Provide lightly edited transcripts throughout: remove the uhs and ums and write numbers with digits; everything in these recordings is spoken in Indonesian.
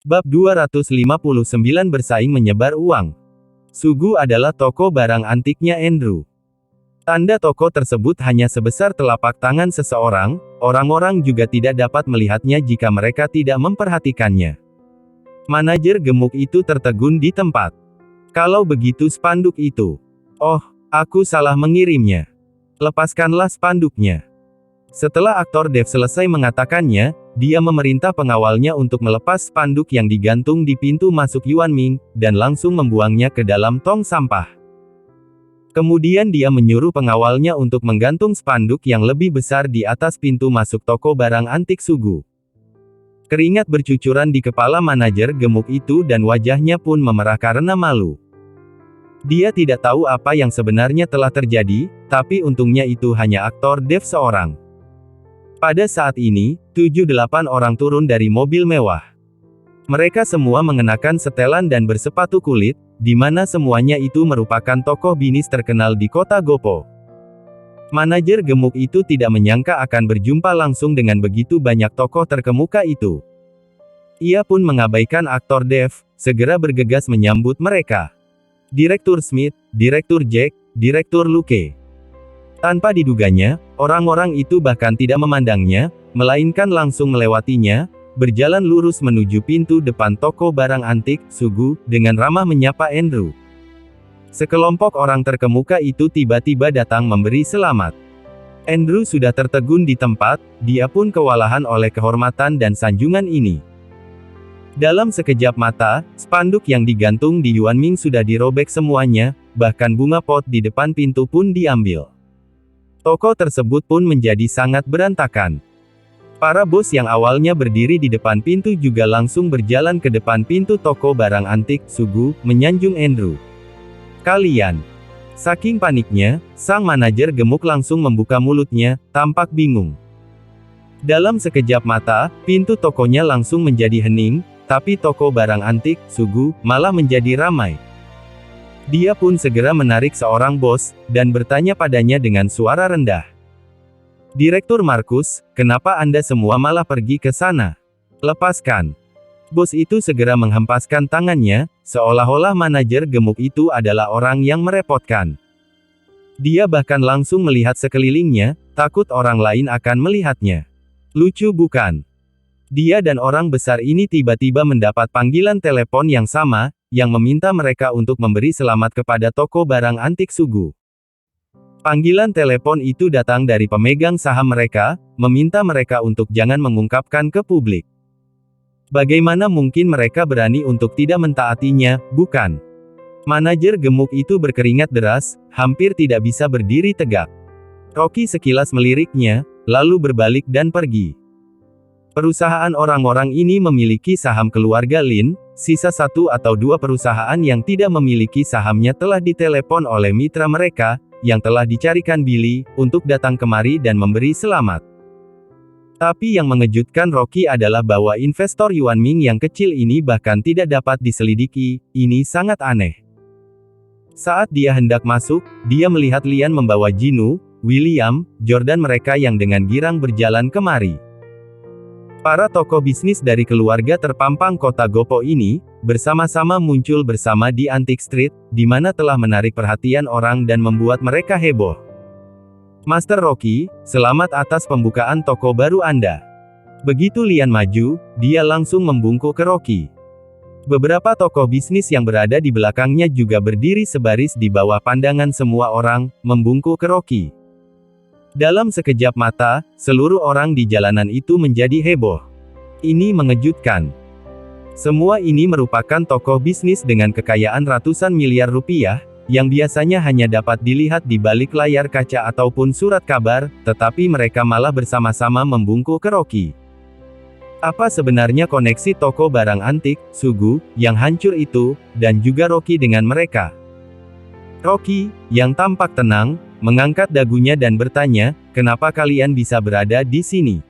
Bab 259 bersaing menyebar uang. Sugu adalah toko barang antiknya Andrew. Tanda toko tersebut hanya sebesar telapak tangan seseorang, orang-orang juga tidak dapat melihatnya jika mereka tidak memperhatikannya. Manajer gemuk itu tertegun di tempat. Kalau begitu spanduk itu. Oh, aku salah mengirimnya. Lepaskanlah spanduknya. Setelah aktor Dev selesai mengatakannya, dia memerintah pengawalnya untuk melepas spanduk yang digantung di pintu masuk Yuanming, dan langsung membuangnya ke dalam tong sampah. Kemudian dia menyuruh pengawalnya untuk menggantung spanduk yang lebih besar di atas pintu masuk toko barang antik Sugu. Keringat bercucuran di kepala manajer gemuk itu dan wajahnya pun memerah karena malu. Dia tidak tahu apa yang sebenarnya telah terjadi, tapi untungnya itu hanya aktor Dev seorang. Pada saat ini, 7-8 orang turun dari mobil mewah. Mereka semua mengenakan setelan dan bersepatu kulit, di mana semuanya itu merupakan tokoh bisnis terkenal di kota Gopo. Manajer gemuk itu tidak menyangka akan berjumpa langsung dengan begitu banyak tokoh terkemuka itu. Ia pun mengabaikan aktor Dev, segera bergegas menyambut mereka. Direktur Smith, Direktur Jack, Direktur Luke. Tanpa diduganya, orang-orang itu bahkan tidak memandangnya, melainkan langsung melewatinya, berjalan lurus menuju pintu depan toko barang antik, Sugu, dengan ramah menyapa Andrew. Sekelompok orang terkemuka itu tiba-tiba datang memberi selamat. Andrew sudah tertegun di tempat, dia pun kewalahan oleh kehormatan dan sanjungan ini. Dalam sekejap mata, spanduk yang digantung di Yuanming sudah dirobek semuanya, bahkan bunga pot di depan pintu pun diambil. Toko tersebut pun menjadi sangat berantakan. Para bos yang awalnya berdiri di depan pintu juga langsung berjalan ke depan pintu toko barang antik, Sugu, menyanjung Andrew. Kalian. Saking paniknya, sang manajer gemuk langsung membuka mulutnya, tampak bingung. Dalam sekejap mata, pintu tokonya langsung menjadi hening, tapi toko barang antik, Sugu, malah menjadi ramai. Dia pun segera menarik seorang bos, dan bertanya padanya dengan suara rendah. Direktur Markus, kenapa Anda semua malah pergi ke sana? Lepaskan. Bos itu segera menghempaskan tangannya, seolah-olah manajer gemuk itu adalah orang yang merepotkan. Dia bahkan langsung melihat sekelilingnya, takut orang lain akan melihatnya. Lucu bukan? Dia dan orang besar ini tiba-tiba mendapat panggilan telepon yang sama, yang meminta mereka untuk memberi selamat kepada toko barang antik Sugu. Panggilan telepon itu datang dari pemegang saham mereka, meminta mereka untuk jangan mengungkapkan ke publik. Bagaimana mungkin mereka berani untuk tidak mentaatinya, bukan? Manajer gemuk itu berkeringat deras, hampir tidak bisa berdiri tegak. Rocky sekilas meliriknya, lalu berbalik dan pergi. Perusahaan orang-orang ini memiliki saham keluarga Lin, sisa 1 atau 2 perusahaan yang tidak memiliki sahamnya telah ditelepon oleh mitra mereka, yang telah dicarikan Billy, untuk datang kemari dan memberi selamat. Tapi yang mengejutkan Rocky adalah bahwa investor Yuanming yang kecil ini bahkan tidak dapat diselidiki, ini sangat aneh. Saat dia hendak masuk, dia melihat Lian membawa Jinu, William, Jordan mereka yang dengan girang berjalan kemari. Para tokoh bisnis dari keluarga terpampang kota Gopo ini, bersama-sama muncul bersama di Antique Street, di mana telah menarik perhatian orang dan membuat mereka heboh. Master Rocky, selamat atas pembukaan toko baru Anda. Begitu Lian maju, dia langsung membungkuk ke Rocky. Beberapa tokoh bisnis yang berada di belakangnya juga berdiri sebaris di bawah pandangan semua orang, membungkuk ke Rocky. Dalam sekejap mata, seluruh orang di jalanan itu menjadi heboh. Ini mengejutkan. Semua ini merupakan tokoh bisnis dengan kekayaan ratusan miliar rupiah, yang biasanya hanya dapat dilihat di balik layar kaca ataupun surat kabar, tetapi mereka malah bersama-sama membungkuk ke Rocky. Apa sebenarnya koneksi toko barang antik, Sugu, yang hancur itu, dan juga Rocky dengan mereka? Rocky, yang tampak tenang, mengangkat dagunya dan bertanya, kenapa kalian bisa berada di sini?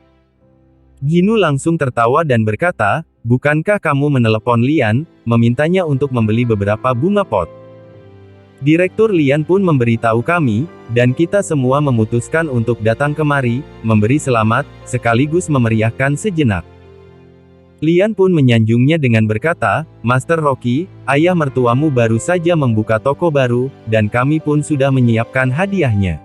Jinu langsung tertawa dan berkata, bukankah kamu menelepon Lian, memintanya untuk membeli beberapa bunga pot? Direktur Lian pun memberitahu kami, dan kita semua memutuskan untuk datang kemari, memberi selamat, sekaligus memeriahkan sejenak. Lian pun menyanjungnya dengan berkata, "Master Rocky, ayah mertuamu baru saja membuka toko baru, dan kami pun sudah menyiapkan hadiahnya."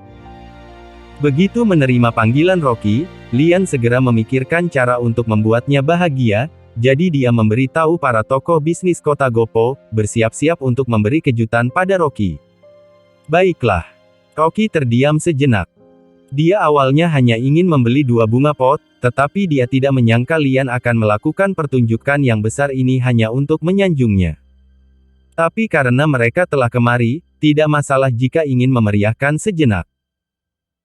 Begitu menerima panggilan Rocky, Lian segera memikirkan cara untuk membuatnya bahagia, jadi dia memberitahu para tokoh bisnis kota Gopo, bersiap-siap untuk memberi kejutan pada Rocky. Baiklah. Rocky terdiam sejenak. Dia awalnya hanya ingin membeli 2 bunga pot, tetapi dia tidak menyangka Lian akan melakukan pertunjukan yang besar ini hanya untuk menyanjungnya. Tapi karena mereka telah kemari, tidak masalah jika ingin memeriahkan sejenak.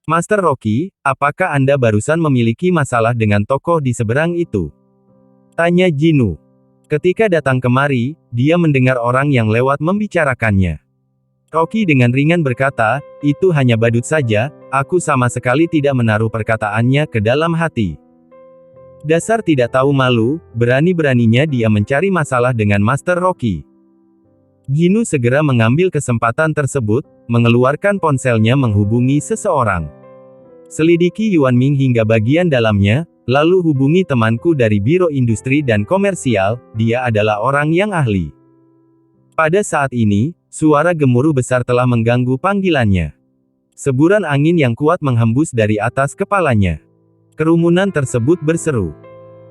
Master Rocky, apakah Anda barusan memiliki masalah dengan tokoh di seberang itu? Tanya Jinu. Ketika datang kemari, dia mendengar orang yang lewat membicarakannya. Rocky dengan ringan berkata, "Itu hanya badut saja, aku sama sekali tidak menaruh perkataannya ke dalam hati." Dasar tidak tahu malu, berani-beraninya dia mencari masalah dengan Master Rocky. Jinu segera mengambil kesempatan tersebut, mengeluarkan ponselnya menghubungi seseorang. "Selidiki Yuan Ming hingga bagian dalamnya, lalu hubungi temanku dari Biro Industri dan Komersial, dia adalah orang yang ahli." Pada saat ini, suara gemuruh besar telah mengganggu panggilannya. Seburan angin yang kuat menghembus dari atas kepalanya. Kerumunan tersebut berseru.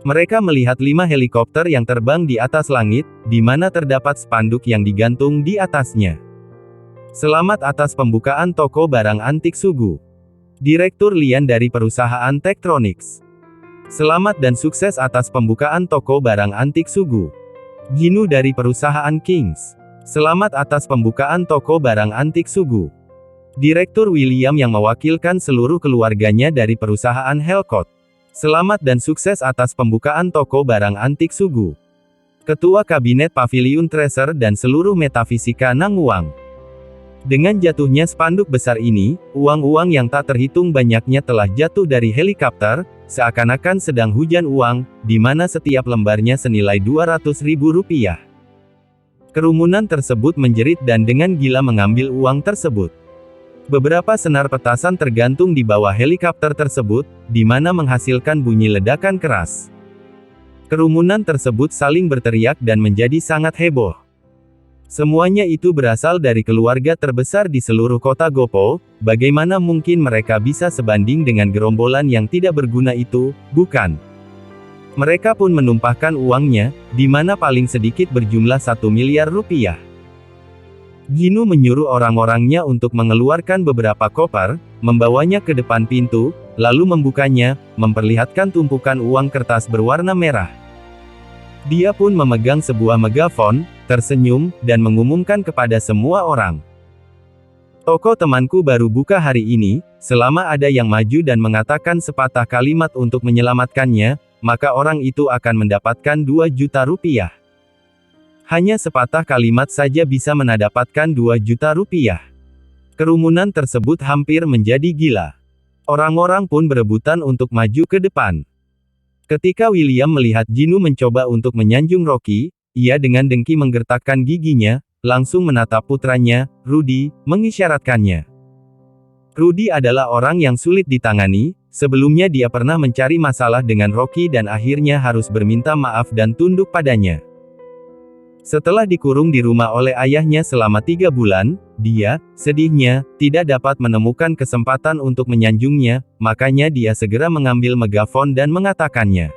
Mereka melihat 5 helikopter yang terbang di atas langit, di mana terdapat spanduk yang digantung di atasnya. "Selamat atas pembukaan toko barang antik Sugu. Direktur Lian dari perusahaan Tektronix. Selamat dan sukses atas pembukaan toko barang antik Sugu. Jinu dari perusahaan Kings. Selamat atas pembukaan toko barang antik Sugu. Direktur William yang mewakilkan seluruh keluarganya dari perusahaan Helcott. Selamat dan sukses atas pembukaan toko barang antik Sugu. Ketua Kabinet Pavilion Treasure dan seluruh metafisika Nang Uang." Dengan jatuhnya spanduk besar ini, uang-uang yang tak terhitung banyaknya telah jatuh dari helikopter, seakan-akan sedang hujan uang, di mana setiap lembarnya senilai 200.000 rupiah. Kerumunan tersebut menjerit dan dengan gila mengambil uang tersebut. Beberapa senar petasan tergantung di bawah helikopter tersebut, di mana menghasilkan bunyi ledakan keras. Kerumunan tersebut saling berteriak dan menjadi sangat heboh. Semuanya itu berasal dari keluarga terbesar di seluruh kota Gopo, bagaimana mungkin mereka bisa sebanding dengan gerombolan yang tidak berguna itu, bukan? Mereka pun menumpahkan uangnya, di mana paling sedikit berjumlah 1 miliar rupiah. Jinu menyuruh orang-orangnya untuk mengeluarkan beberapa koper, membawanya ke depan pintu, lalu membukanya, memperlihatkan tumpukan uang kertas berwarna merah. Dia pun memegang sebuah megafon, tersenyum, dan mengumumkan kepada semua orang. "Toko temanku baru buka hari ini, selama ada yang maju dan mengatakan sepatah kalimat untuk menyelamatkannya, maka orang itu akan mendapatkan 2 juta rupiah. Hanya sepatah kalimat saja bisa mendapatkan 2 juta rupiah." Kerumunan tersebut hampir menjadi gila. Orang-orang pun berebutan untuk maju ke depan. Ketika William melihat Jinu mencoba untuk menyanjung Rocky, ia dengan dengki menggertakkan giginya, langsung menatap putranya, Rudy, mengisyaratkannya. Rudy adalah orang yang sulit ditangani, sebelumnya dia pernah mencari masalah dengan Rocky dan akhirnya harus berminta maaf dan tunduk padanya. Setelah dikurung di rumah oleh ayahnya selama 3 bulan, dia, sedihnya, tidak dapat menemukan kesempatan untuk menyanjungnya, makanya dia segera mengambil megafon dan mengatakannya.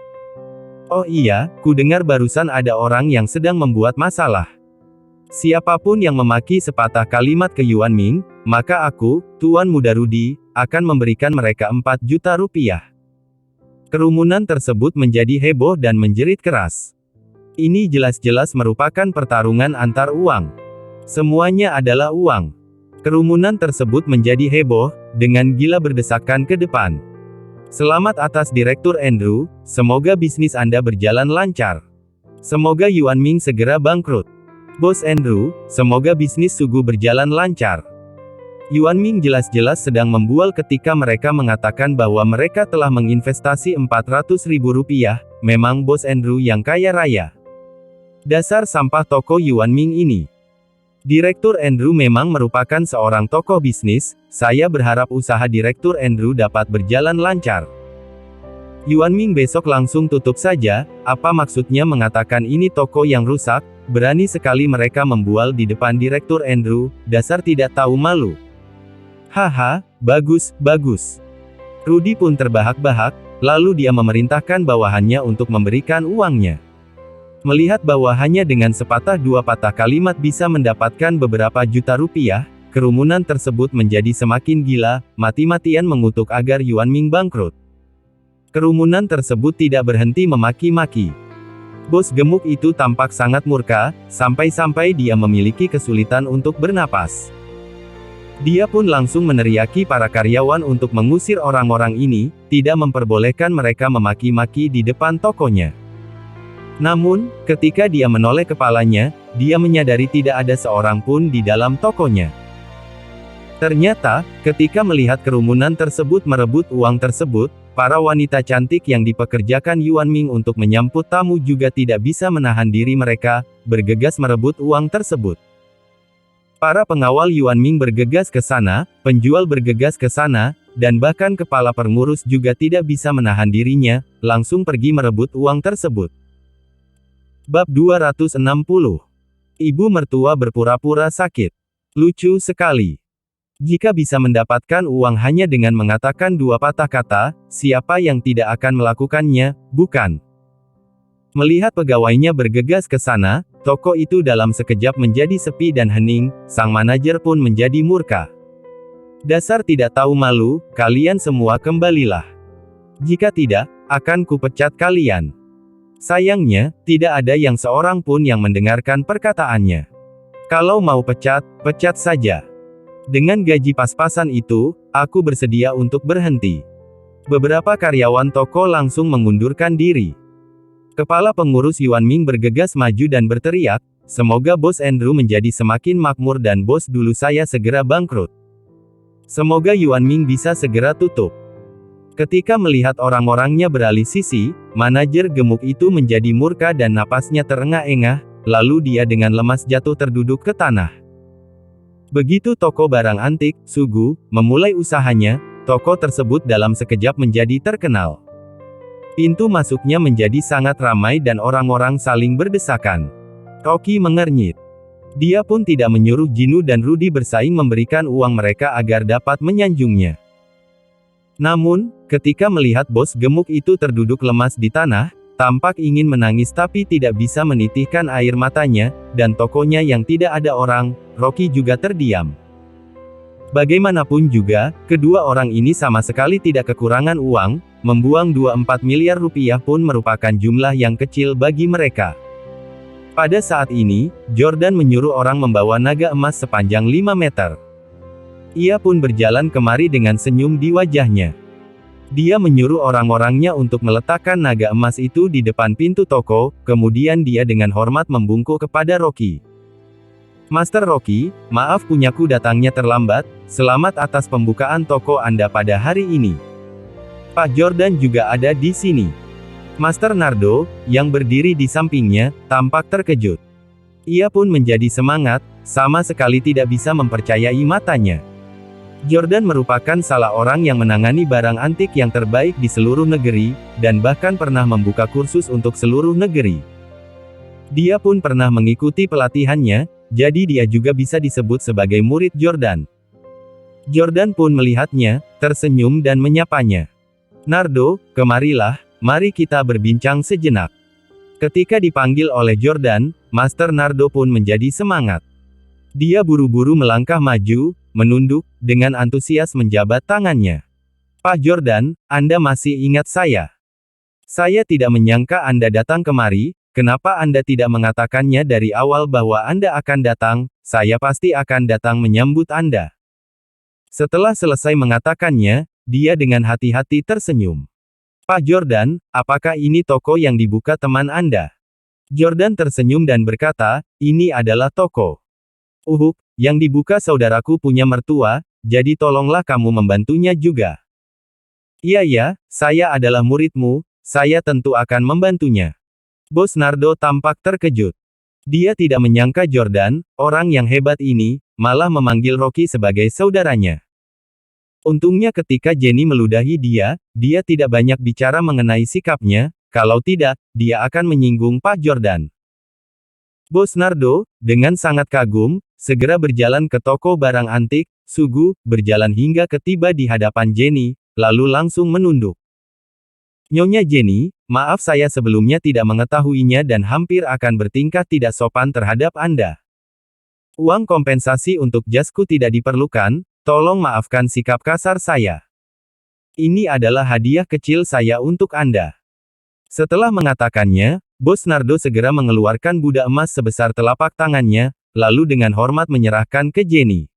"Oh iya, ku dengar barusan ada orang yang sedang membuat masalah. Siapapun yang memaki sepatah kalimat ke Yuan Ming, maka aku, Tuan Muda Rudy, akan memberikan mereka 4 juta rupiah." Kerumunan tersebut menjadi heboh dan menjerit keras. Ini jelas-jelas merupakan pertarungan antar uang. Semuanya adalah uang. Kerumunan tersebut menjadi heboh, dengan gila berdesakan ke depan. "Selamat atas Direktur Andrew, semoga bisnis Anda berjalan lancar. Semoga Yuan Ming segera bangkrut. Bos Andrew, semoga bisnis Sugu berjalan lancar." Yuan Ming jelas-jelas sedang membual ketika mereka mengatakan bahwa mereka telah menginvestasi 400.000 rupiah, memang Bos Andrew yang kaya raya. Dasar sampah toko Yuan Ming ini. Direktur Andrew memang merupakan seorang tokoh bisnis, saya berharap usaha Direktur Andrew dapat berjalan lancar. Yuan Ming besok langsung tutup saja, apa maksudnya mengatakan ini toko yang rusak, berani sekali mereka membual di depan Direktur Andrew, dasar tidak tahu malu. Haha, bagus, bagus. Rudy pun terbahak-bahak, lalu dia memerintahkan bawahannya untuk memberikan uangnya. Melihat bawahannya dengan sepatah dua patah kalimat bisa mendapatkan beberapa juta rupiah, kerumunan tersebut menjadi semakin gila, mati-matian mengutuk agar Yuan Ming bangkrut. Kerumunan tersebut tidak berhenti memaki-maki. Bos gemuk itu tampak sangat murka, sampai-sampai dia memiliki kesulitan untuk bernapas. Dia pun langsung meneriaki para karyawan untuk mengusir orang-orang ini, tidak memperbolehkan mereka memaki-maki di depan tokonya. Namun, ketika dia menoleh kepalanya, dia menyadari tidak ada seorang pun di dalam tokonya. Ternyata, ketika melihat kerumunan tersebut merebut uang tersebut, para wanita cantik yang dipekerjakan Yuan Ming untuk menyambut tamu juga tidak bisa menahan diri mereka, bergegas merebut uang tersebut. Para pengawal Yuan Ming bergegas ke sana, penjual bergegas ke sana, dan bahkan kepala pengurus juga tidak bisa menahan dirinya, langsung pergi merebut uang tersebut. Bab 260. Ibu mertua berpura-pura sakit. Lucu sekali. Jika bisa mendapatkan uang hanya dengan mengatakan dua patah kata, siapa yang tidak akan melakukannya, bukan? Melihat pegawainya bergegas ke sana, toko itu dalam sekejap menjadi sepi dan hening, sang manajer pun menjadi murka. Dasar tidak tahu malu, kalian semua kembalilah. Jika tidak, akan kupecat kalian. Sayangnya, tidak ada yang seorang pun yang mendengarkan perkataannya. Kalau mau pecat, pecat saja. Dengan gaji pas-pasan itu, aku bersedia untuk berhenti. Beberapa karyawan toko langsung mengundurkan diri. Kepala pengurus Yuan Ming bergegas maju dan berteriak, semoga bos Andrew menjadi semakin makmur dan bos dulu saya segera bangkrut. Semoga Yuan Ming bisa segera tutup. Ketika melihat orang-orangnya beralih sisi, manajer gemuk itu menjadi murka dan napasnya terengah-engah, lalu dia dengan lemas jatuh terduduk ke tanah. Begitu toko barang antik, Sugu, memulai usahanya, toko tersebut dalam sekejap menjadi terkenal. Pintu masuknya menjadi sangat ramai dan orang-orang saling berdesakan. Rocky mengernyit. Dia pun tidak menyuruh Jinu dan Rudy bersaing memberikan uang mereka agar dapat menyanjungnya. Namun, ketika melihat bos gemuk itu terduduk lemas di tanah, tampak ingin menangis tapi tidak bisa menitihkan air matanya, dan tokonya yang tidak ada orang, Rocky juga terdiam. Bagaimanapun juga, kedua orang ini sama sekali tidak kekurangan uang, membuang 24 miliar rupiah pun merupakan jumlah yang kecil bagi mereka. Pada saat ini, Jordan menyuruh orang membawa naga emas sepanjang 5 meter. Ia pun berjalan kemari dengan senyum di wajahnya. Dia menyuruh orang-orangnya untuk meletakkan naga emas itu di depan pintu toko, kemudian dia dengan hormat membungkuk kepada Rocky. Master Rocky, maaf punyaku datangnya terlambat, selamat atas pembukaan toko Anda pada hari ini. Pak Jordan juga ada di sini. Master Nardo, yang berdiri di sampingnya, tampak terkejut. Ia pun menjadi semangat, sama sekali tidak bisa mempercayai matanya. Jordan merupakan salah orang yang menangani barang antik yang terbaik di seluruh negeri, dan bahkan pernah membuka kursus untuk seluruh negeri. Dia pun pernah mengikuti pelatihannya, jadi dia juga bisa disebut sebagai murid Jordan. Jordan pun melihatnya, tersenyum dan menyapanya. Nardo, kemarilah, mari kita berbincang sejenak. Ketika dipanggil oleh Jordan, Master Nardo pun menjadi semangat. Dia buru-buru melangkah maju, menunduk, dengan antusias menjabat tangannya. Pak Jordan, Anda masih ingat saya? Saya tidak menyangka Anda datang kemari, kenapa Anda tidak mengatakannya dari awal bahwa Anda akan datang, saya pasti akan datang menyambut Anda. Setelah selesai mengatakannya, dia dengan hati-hati tersenyum. Pak Jordan, apakah ini toko yang dibuka teman Anda? Jordan tersenyum dan berkata, ini adalah toko. Yang dibuka saudaraku punya mertua, jadi tolonglah kamu membantunya juga. Iya, saya adalah muridmu, saya tentu akan membantunya. Bos Nardo tampak terkejut. Dia tidak menyangka Jordan, orang yang hebat ini, malah memanggil Rocky sebagai saudaranya. Untungnya ketika Jenny meludahi dia, dia tidak banyak bicara mengenai sikapnya, kalau tidak, dia akan menyinggung Pak Jordan. Bos Nardo, dengan sangat kagum, segera berjalan ke toko barang antik, Sugu, berjalan hingga ketiba di hadapan Jenny, lalu langsung menunduk. Nyonya Jenny, maaf saya sebelumnya tidak mengetahuinya dan hampir akan bertingkah tidak sopan terhadap Anda. Uang kompensasi untuk jasku tidak diperlukan, tolong maafkan sikap kasar saya. Ini adalah hadiah kecil saya untuk Anda. Setelah mengatakannya, Bos Nardo segera mengeluarkan budak emas sebesar telapak tangannya, lalu dengan hormat menyerahkan ke Jenny.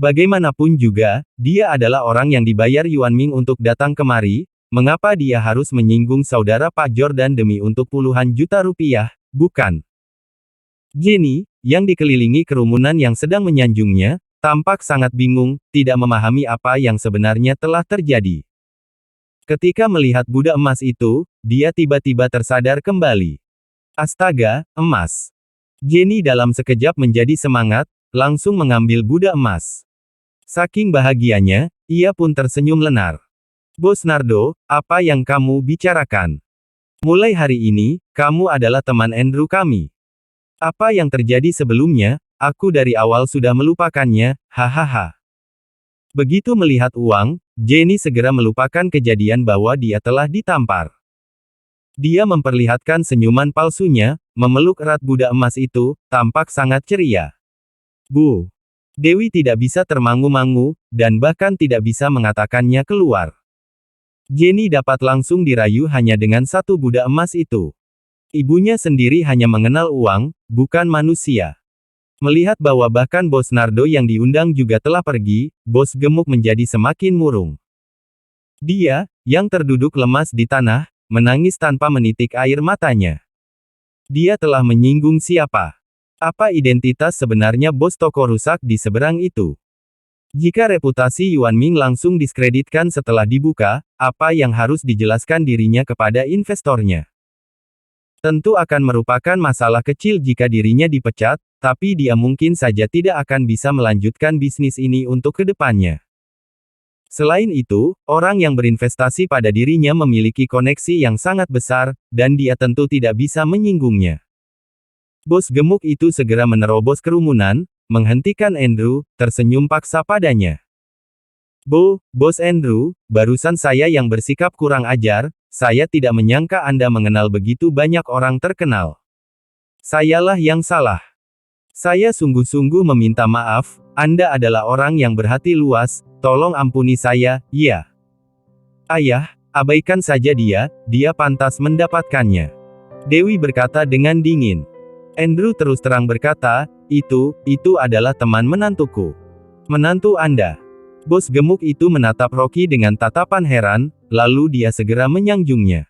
Bagaimanapun juga, dia adalah orang yang dibayar Yuan Ming untuk datang kemari, mengapa dia harus menyinggung saudara Pak Jordan demi untuk puluhan juta rupiah, bukan? Jenny, yang dikelilingi kerumunan yang sedang menyanjungnya, tampak sangat bingung, tidak memahami apa yang sebenarnya telah terjadi. Ketika melihat budak emas itu, dia tiba-tiba tersadar kembali. Astaga, emas! Jenny dalam sekejap menjadi semangat, langsung mengambil budak emas. Saking bahagianya, ia pun tersenyum lenar. Bos Nardo, apa yang kamu bicarakan? Mulai hari ini, kamu adalah teman Andrew kami. Apa yang terjadi sebelumnya, aku dari awal sudah melupakannya, hahaha. Begitu melihat uang, Jenny segera melupakan kejadian bahwa dia telah ditampar. Dia memperlihatkan senyuman palsunya, memeluk erat budak emas itu, tampak sangat ceria. Bu! Dewi tidak bisa termangu-mangu, dan bahkan tidak bisa mengatakannya keluar. Jenny dapat langsung dirayu hanya dengan satu budak emas itu. Ibunya sendiri hanya mengenal uang, bukan manusia. Melihat bahwa bahkan Bos Nardo yang diundang juga telah pergi, Bos Gemuk menjadi semakin murung. Dia, yang terduduk lemas di tanah, menangis tanpa menitik air matanya. Dia telah menyinggung siapa? Apa identitas sebenarnya bos toko rusak di seberang itu? Jika reputasi Yuan Ming langsung diskreditkan setelah dibuka, apa yang harus dijelaskan dirinya kepada investornya? Tentu akan merupakan masalah kecil jika dirinya dipecat, tapi dia mungkin saja tidak akan bisa melanjutkan bisnis ini untuk kedepannya. Selain itu, orang yang berinvestasi pada dirinya memiliki koneksi yang sangat besar, dan dia tentu tidak bisa menyinggungnya. Bos gemuk itu segera menerobos kerumunan, menghentikan Andrew, tersenyum paksa padanya. Bos Andrew, barusan saya yang bersikap kurang ajar, saya tidak menyangka Anda mengenal begitu banyak orang terkenal. Sayalah yang salah. Saya sungguh-sungguh meminta maaf, Anda adalah orang yang berhati luas, tolong ampuni saya, ya. Ayah, abaikan saja dia pantas mendapatkannya. Dewi berkata dengan dingin. Andrew terus terang berkata, itu adalah teman menantuku. Menantu Anda. Bos gemuk itu menatap Rocky dengan tatapan heran, lalu dia segera menyanjungnya.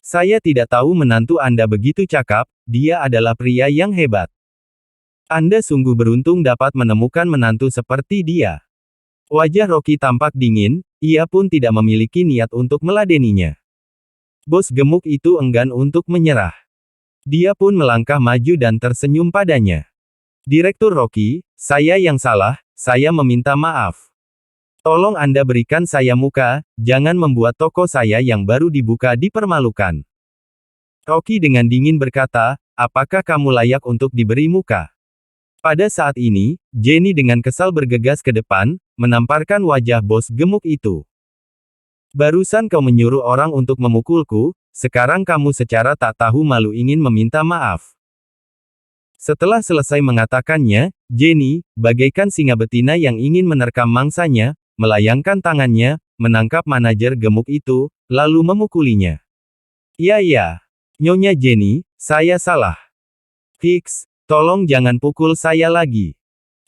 Saya tidak tahu menantu Anda begitu cakap, dia adalah pria yang hebat. Anda sungguh beruntung dapat menemukan menantu seperti dia. Wajah Rocky tampak dingin, ia pun tidak memiliki niat untuk meladeninya. Bos gemuk itu enggan untuk menyerah. Dia pun melangkah maju dan tersenyum padanya. Direktur Rocky, saya yang salah, saya meminta maaf. Tolong Anda berikan saya muka, jangan membuat toko saya yang baru dibuka dipermalukan. Rocky dengan dingin berkata, apakah kamu layak untuk diberi muka? Pada saat ini, Jenny dengan kesal bergegas ke depan, menamparkan wajah bos gemuk itu. Barusan kau menyuruh orang untuk memukulku, sekarang kamu secara tak tahu malu ingin meminta maaf. Setelah selesai mengatakannya, Jenny, bagaikan singa betina yang ingin menerkam mangsanya, melayangkan tangannya, menangkap manajer gemuk itu, lalu memukulinya. Ya, Nyonya Jenny, saya salah. Hiks, tolong jangan pukul saya lagi.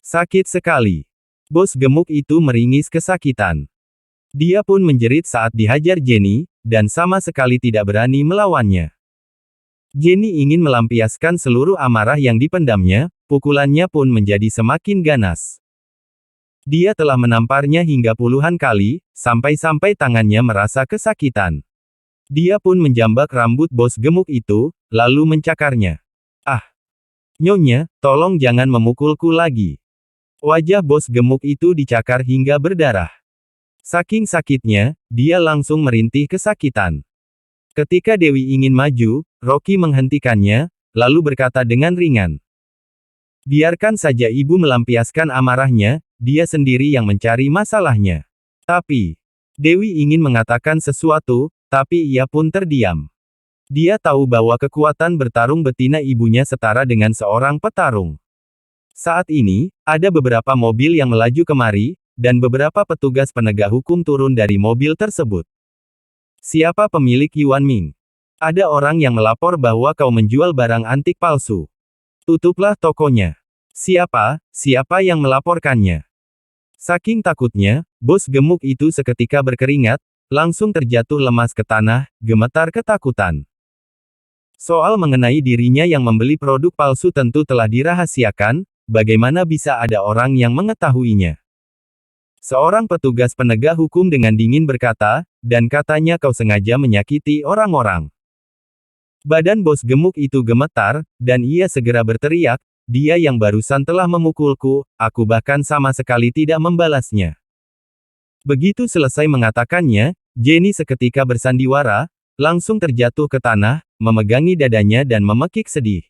Sakit sekali. Bos gemuk itu meringis kesakitan. Dia pun menjerit saat dihajar Jenny, dan sama sekali tidak berani melawannya. Jenny ingin melampiaskan seluruh amarah yang dipendamnya, pukulannya pun menjadi semakin ganas. Dia telah menamparnya hingga puluhan kali, sampai-sampai tangannya merasa kesakitan. Dia pun menjambak rambut bos gemuk itu, lalu mencakarnya. Ah! Nyonya, tolong jangan memukulku lagi. Wajah bos gemuk itu dicakar hingga berdarah. Saking sakitnya, dia langsung merintih kesakitan. Ketika Dewi ingin maju, Rocky menghentikannya, lalu berkata dengan ringan. Biarkan saja ibu melampiaskan amarahnya, dia sendiri yang mencari masalahnya. Tapi, Dewi ingin mengatakan sesuatu, tapi ia pun terdiam. Dia tahu bahwa kekuatan bertarung betina ibunya setara dengan seorang petarung. Saat ini, ada beberapa mobil yang melaju kemari, dan beberapa petugas penegak hukum turun dari mobil tersebut. Siapa pemilik Yuan Ming? Ada orang yang melapor bahwa kau menjual barang antik palsu. Tutuplah tokonya. Siapa yang melaporkannya? Saking takutnya, bos gemuk itu seketika berkeringat, langsung terjatuh lemas ke tanah, gemetar ketakutan. Soal mengenai dirinya yang membeli produk palsu tentu telah dirahasiakan, bagaimana bisa ada orang yang mengetahuinya? Seorang petugas penegak hukum dengan dingin berkata, dan katanya kau sengaja menyakiti orang-orang. Badan bos gemuk itu gemetar, dan ia segera berteriak, dia yang barusan telah memukulku, aku bahkan sama sekali tidak membalasnya. Begitu selesai mengatakannya, Jenny seketika bersandiwara, langsung terjatuh ke tanah, memegangi dadanya dan memekik sedih.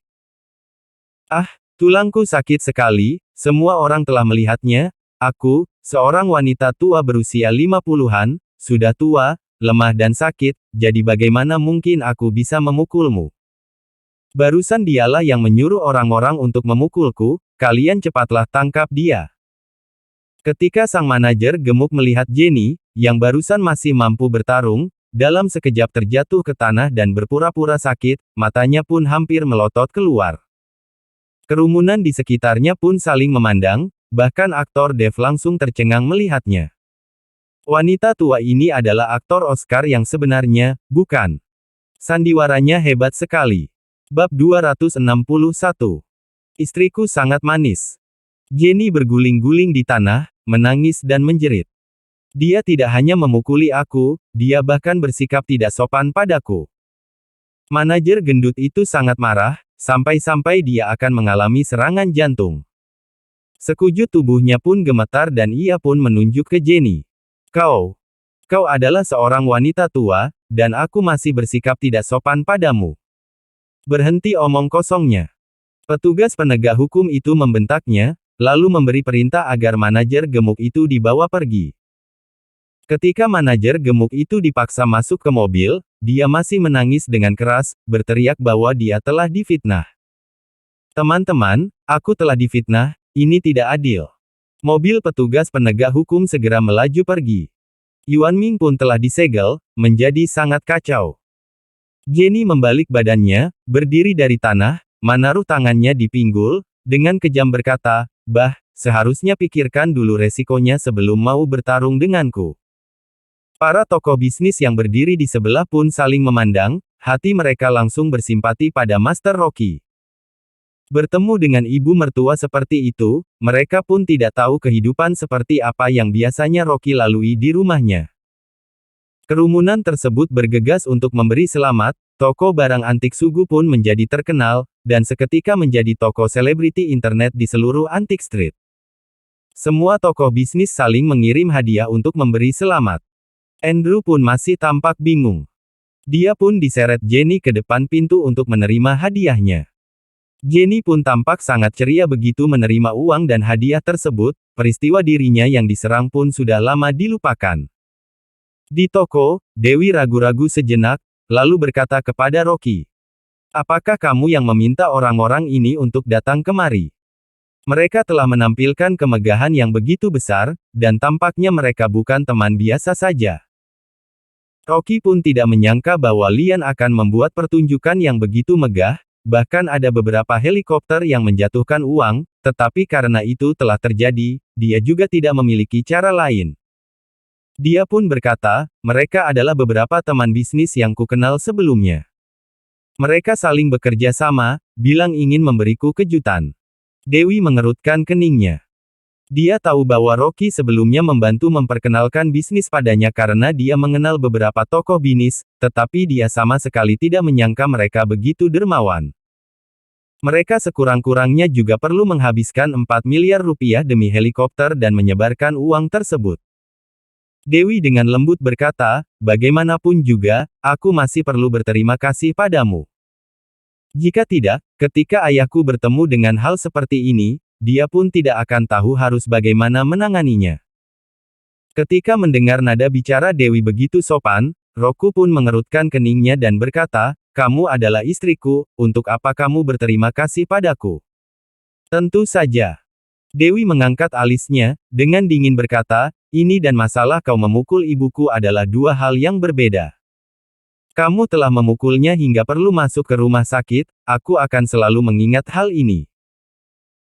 Ah, tulangku sakit sekali, semua orang telah melihatnya, aku, seorang wanita tua berusia 50-an, sudah tua, lemah dan sakit, jadi bagaimana mungkin aku bisa memukulmu? Barusan dialah yang menyuruh orang-orang untuk memukulku, kalian cepatlah tangkap dia. Ketika sang manajer gemuk melihat Jenny, yang barusan masih mampu bertarung, dalam sekejap terjatuh ke tanah dan berpura-pura sakit, matanya pun hampir melotot keluar. Kerumunan di sekitarnya pun saling memandang, bahkan aktor Dev langsung tercengang melihatnya. Wanita tua ini adalah aktor Oscar yang sebenarnya, bukan? Sandiwaranya hebat sekali. Bab 261. Istriku sangat manis. Jenny berguling-guling di tanah, menangis dan menjerit. Dia tidak hanya memukuli aku, dia bahkan bersikap tidak sopan padaku. Manajer gendut itu sangat marah, sampai-sampai dia akan mengalami serangan jantung. Sekujur tubuhnya pun gemetar dan ia pun menunjuk ke Jenny. Kau adalah seorang wanita tua, dan aku masih bersikap tidak sopan padamu. Berhenti omong kosongnya. Petugas penegak hukum itu membentaknya, lalu memberi perintah agar manajer gemuk itu dibawa pergi. Ketika manajer gemuk itu dipaksa masuk ke mobil, dia masih menangis dengan keras, berteriak bahwa dia telah difitnah. Teman-teman, aku telah difitnah, ini tidak adil. Mobil petugas penegak hukum segera melaju pergi. Yuan Ming pun telah disegel, menjadi sangat kacau. Jenny membalik badannya, berdiri dari tanah, menaruh tangannya di pinggul, dengan kejam berkata, bah, seharusnya pikirkan dulu resikonya sebelum mau bertarung denganku. Para tokoh bisnis yang berdiri di sebelah pun saling memandang, hati mereka langsung bersimpati pada Master Rocky. Bertemu dengan ibu mertua seperti itu, mereka pun tidak tahu kehidupan seperti apa yang biasanya Rocky lalui di rumahnya. Kerumunan tersebut bergegas untuk memberi selamat, toko barang antik Sugu pun menjadi terkenal, dan seketika menjadi toko selebriti internet di seluruh Antik Street. Semua tokoh bisnis saling mengirim hadiah untuk memberi selamat. Andrew pun masih tampak bingung. Dia pun diseret Jenny ke depan pintu untuk menerima hadiahnya. Jenny pun tampak sangat ceria begitu menerima uang dan hadiah tersebut, peristiwa dirinya yang diserang pun sudah lama dilupakan. Di toko, Dewi ragu-ragu sejenak, lalu berkata kepada Rocky. Apakah kamu yang meminta orang-orang ini untuk datang kemari? Mereka telah menampilkan kemegahan yang begitu besar, dan tampaknya mereka bukan teman biasa saja. Rocky pun tidak menyangka bahwa Lian akan membuat pertunjukan yang begitu megah, bahkan ada beberapa helikopter yang menjatuhkan uang, tetapi karena itu telah terjadi, dia juga tidak memiliki cara lain. Dia pun berkata, mereka adalah beberapa teman bisnis yang kukenal sebelumnya. Mereka saling bekerja sama, bilang ingin memberiku kejutan. Dewi mengerutkan keningnya. Dia tahu bahwa Rocky sebelumnya membantu memperkenalkan bisnis padanya karena dia mengenal beberapa tokoh bisnis, tetapi dia sama sekali tidak menyangka mereka begitu dermawan. Mereka sekurang-kurangnya juga perlu menghabiskan 4 miliar rupiah demi helikopter dan menyebarkan uang tersebut. Dewi dengan lembut berkata, bagaimanapun juga, aku masih perlu berterima kasih padamu. Jika tidak, ketika ayahku bertemu dengan hal seperti ini, dia pun tidak akan tahu harus bagaimana menanganinya. Ketika mendengar nada bicara Dewi begitu sopan, Roku pun mengerutkan keningnya dan berkata, kamu adalah istriku, untuk apa kamu berterima kasih padaku? Tentu saja. Dewi mengangkat alisnya, dengan dingin berkata, ini dan masalah kau memukul ibuku adalah dua hal yang berbeda. Kamu telah memukulnya hingga perlu masuk ke rumah sakit, aku akan selalu mengingat hal ini.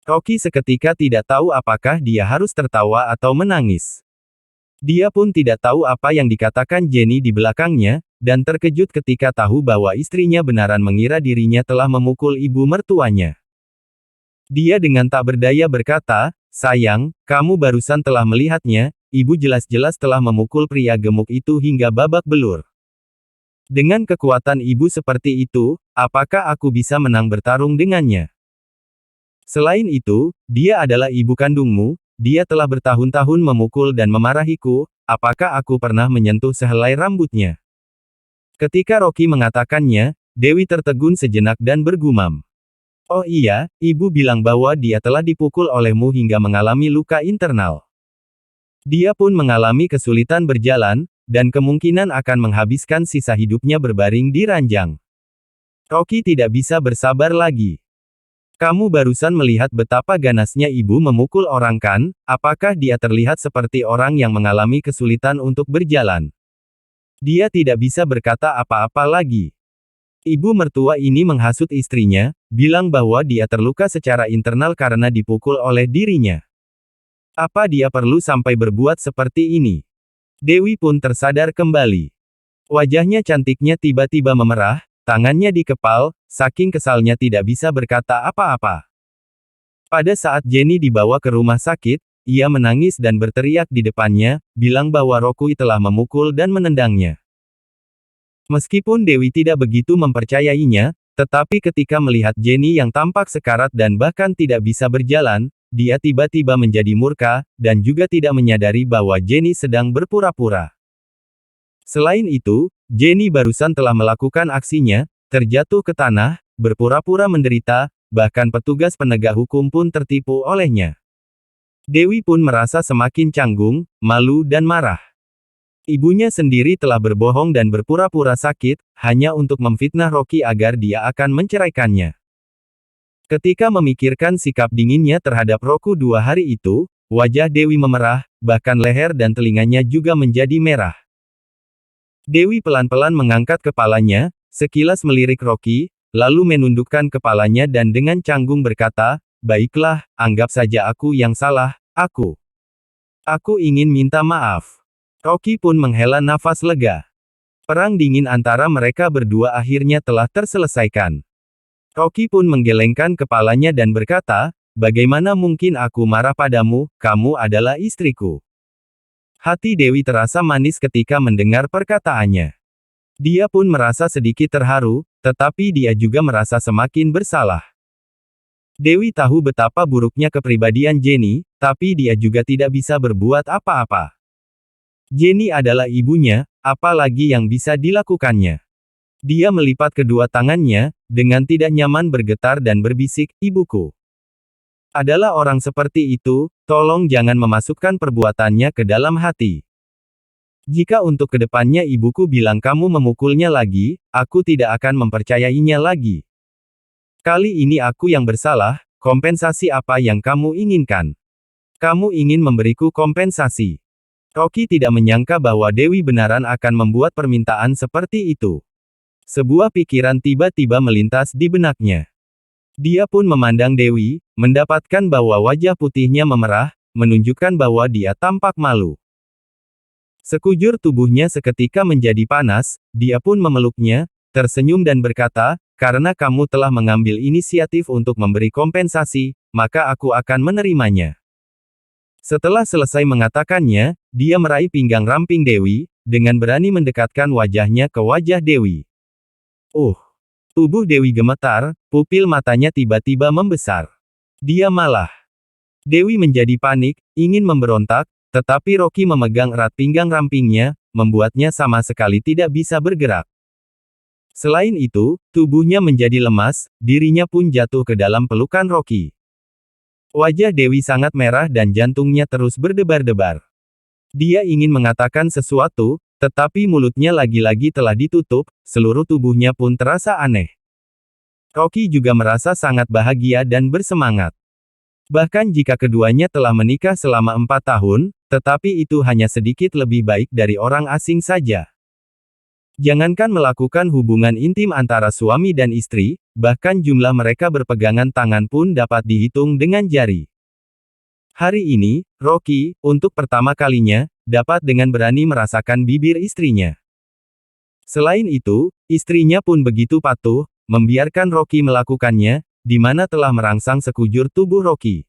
Rocky seketika tidak tahu apakah dia harus tertawa atau menangis. Dia pun tidak tahu apa yang dikatakan Jenny di belakangnya, dan terkejut ketika tahu bahwa istrinya benaran mengira dirinya telah memukul ibu mertuanya. Dia dengan tak berdaya berkata, sayang, kamu barusan telah melihatnya, ibu jelas-jelas telah memukul pria gemuk itu hingga babak belur. Dengan kekuatan ibu seperti itu, apakah aku bisa menang bertarung dengannya? Selain itu, dia adalah ibu kandungmu, dia telah bertahun-tahun memukul dan memarahiku, apakah aku pernah menyentuh sehelai rambutnya? Ketika Rocky mengatakannya, Dewi tertegun sejenak dan bergumam. Oh iya, ibu bilang bahwa dia telah dipukul olehmu hingga mengalami luka internal. Dia pun mengalami kesulitan berjalan, dan kemungkinan akan menghabiskan sisa hidupnya berbaring di ranjang. Rocky tidak bisa bersabar lagi. Kamu barusan melihat betapa ganasnya ibu memukul orang kan, apakah dia terlihat seperti orang yang mengalami kesulitan untuk berjalan? Dia tidak bisa berkata apa-apa lagi. Ibu mertua ini menghasut istrinya, bilang bahwa dia terluka secara internal karena dipukul oleh dirinya. Apa dia perlu sampai berbuat seperti ini? Dewi pun tersadar kembali. Wajahnya cantiknya tiba-tiba memerah, tangannya dikepal, saking kesalnya tidak bisa berkata apa-apa. Pada saat Jenny dibawa ke rumah sakit, ia menangis dan berteriak di depannya, bilang bahwa Rocky telah memukul dan menendangnya. Meskipun Dewi tidak begitu mempercayainya, tetapi ketika melihat Jenny yang tampak sekarat dan bahkan tidak bisa berjalan, dia tiba-tiba menjadi murka, dan juga tidak menyadari bahwa Jenny sedang berpura-pura. Selain itu, Jenny barusan telah melakukan aksinya, terjatuh ke tanah, berpura-pura menderita, bahkan petugas penegak hukum pun tertipu olehnya. Dewi pun merasa semakin canggung, malu dan marah. Ibunya sendiri telah berbohong dan berpura-pura sakit, hanya untuk memfitnah Rocky agar dia akan menceraikannya. Ketika memikirkan sikap dinginnya terhadap Roku 2 hari itu, wajah Dewi memerah, bahkan leher dan telinganya juga menjadi merah. Dewi pelan-pelan mengangkat kepalanya, sekilas melirik Rocky, lalu menundukkan kepalanya dan dengan canggung berkata, baiklah, anggap saja aku yang salah, aku ingin minta maaf. Rocky pun menghela nafas lega. Perang dingin antara mereka berdua akhirnya telah terselesaikan. Rocky pun menggelengkan kepalanya dan berkata, bagaimana mungkin aku marah padamu, kamu adalah istriku. Hati Dewi terasa manis ketika mendengar perkataannya. Dia pun merasa sedikit terharu, tetapi dia juga merasa semakin bersalah. Dewi tahu betapa buruknya kepribadian Jenny, tapi dia juga tidak bisa berbuat apa-apa. Jenny adalah ibunya, apalagi yang bisa dilakukannya. Dia melipat kedua tangannya, dengan tidak nyaman bergetar dan berbisik, ibuku adalah orang seperti itu, tolong jangan memasukkan perbuatannya ke dalam hati. Jika untuk kedepannya ibuku bilang kamu memukulnya lagi, aku tidak akan mempercayainya lagi. Kali ini aku yang bersalah, kompensasi apa yang kamu inginkan? Kamu ingin memberiku kompensasi? Rocky tidak menyangka bahwa Dewi benaran akan membuat permintaan seperti itu. Sebuah pikiran tiba-tiba melintas di benaknya. Dia pun memandang Dewi, mendapatkan bahwa wajah putihnya memerah, menunjukkan bahwa dia tampak malu. Sekujur tubuhnya seketika menjadi panas, dia pun memeluknya, tersenyum dan berkata, karena kamu telah mengambil inisiatif untuk memberi kompensasi, maka aku akan menerimanya. Setelah selesai mengatakannya, dia meraih pinggang ramping Dewi, dengan berani mendekatkan wajahnya ke wajah Dewi. Tubuh Dewi gemetar, pupil matanya tiba-tiba membesar. Dia malah. Dewi menjadi panik, ingin memberontak, tetapi Rocky memegang erat pinggang rampingnya, membuatnya sama sekali tidak bisa bergerak. Selain itu, tubuhnya menjadi lemas, dirinya pun jatuh ke dalam pelukan Rocky. Wajah Dewi sangat merah dan jantungnya terus berdebar-debar. Dia ingin mengatakan sesuatu, tetapi mulutnya lagi-lagi telah ditutup, seluruh tubuhnya pun terasa aneh. Rocky juga merasa sangat bahagia dan bersemangat. Bahkan jika keduanya telah menikah selama 4 tahun, tetapi itu hanya sedikit lebih baik dari orang asing saja. Jangankan melakukan hubungan intim antara suami dan istri, bahkan jumlah mereka berpegangan tangan pun dapat dihitung dengan jari. Hari ini, Rocky, untuk pertama kalinya, dapat dengan berani merasakan bibir istrinya. Selain itu, istrinya pun begitu patuh, membiarkan Rocky melakukannya, di mana telah merangsang sekujur tubuh Rocky.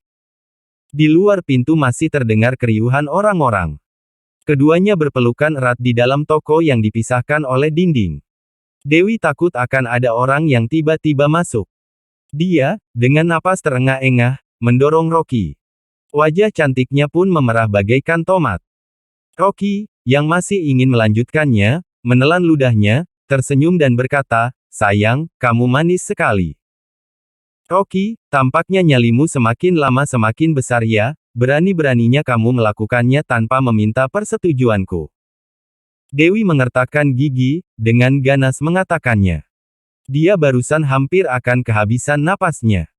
Di luar pintu masih terdengar keriuhan orang-orang. Keduanya berpelukan erat di dalam toko yang dipisahkan oleh dinding. Dewi takut akan ada orang yang tiba-tiba masuk. Dia, dengan napas terengah-engah, mendorong Rocky. Wajah cantiknya pun memerah bagaikan tomat. Rocky, yang masih ingin melanjutkannya, menelan ludahnya, tersenyum dan berkata, "Sayang, kamu manis sekali." Rocky, tampaknya nyalimu semakin lama semakin besar ya, berani-beraninya kamu melakukannya tanpa meminta persetujuanku. Dewi mengertakkan gigi, dengan ganas mengatakannya. Dia barusan hampir akan kehabisan napasnya.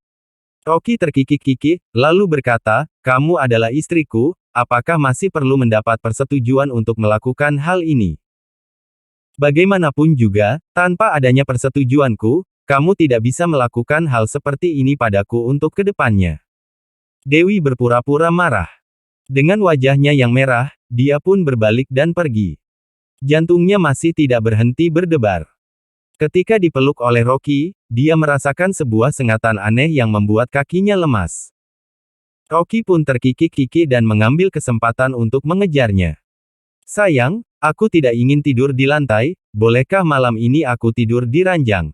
Rocky terkikik-kikik, lalu berkata, "Kamu adalah istriku, apakah masih perlu mendapat persetujuan untuk melakukan hal ini? Bagaimanapun juga, tanpa adanya persetujuanku, kamu tidak bisa melakukan hal seperti ini padaku untuk kedepannya." Dewi berpura-pura marah. Dengan wajahnya yang merah, dia pun berbalik dan pergi. Jantungnya masih tidak berhenti berdebar. Ketika dipeluk oleh Rocky, dia merasakan sebuah sengatan aneh yang membuat kakinya lemas. Rocky pun terkikik-kikik dan mengambil kesempatan untuk mengejarnya. "Sayang, aku tidak ingin tidur di lantai, bolehkah malam ini aku tidur di ranjang?"